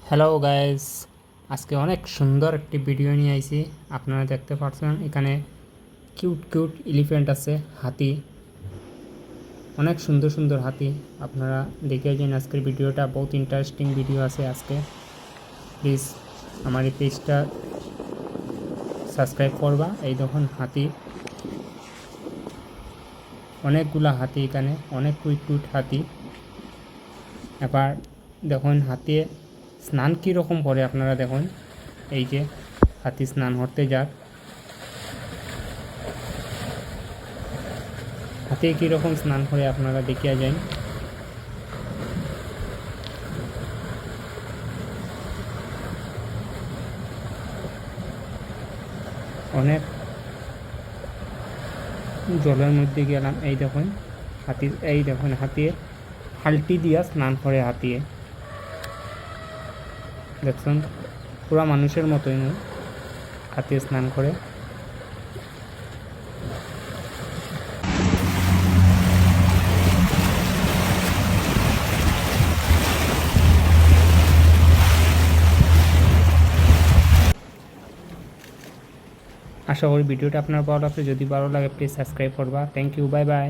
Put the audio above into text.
Hello guys, আজকে অনেক সুন্দর একটি ভিডিও নিয়ে আইছি। আপনারা দেখতে পাচ্ছেন এখানে কিউট কিউট এলিফ্যান্ট আছে, হাতি, অনেক সুন্দর সুন্দর হাতি। আপনারা দেখে যান আজকের ভিডিওটা, বহুত ইন্টারেস্টিং ভিডিও আছে আজকে। প্লিজ আমার এই পেজটা সাবস্ক্রাইব করবা। এই দেখুন হাতি, অনেকগুলা হাতি, এখানে অনেক কুইট কুইট হাতি। এবার দেখুন হাতি স্নান কীরকম করে, আপনারা দেখুন। এই যে হাতি স্নান করতে যাক, হাতি কীরকম স্নান করে আপনারা দেখিয়া যান। অনেক জলের মধ্যে গেলাম। এই দেখুন হাতি, এই দেখুন হাতিয়ে হালটি দিয়া স্নান করে। হাতিয়ে দেখছেন পুরা মানুষের মতোই হাতিয়ে স্নান করে। আশা করি ভিডিওটা আপনার ভালো লাগছে। যদি ভালো লাগে প্লিজ সাবস্ক্রাইব করবা। Thank you, bye by.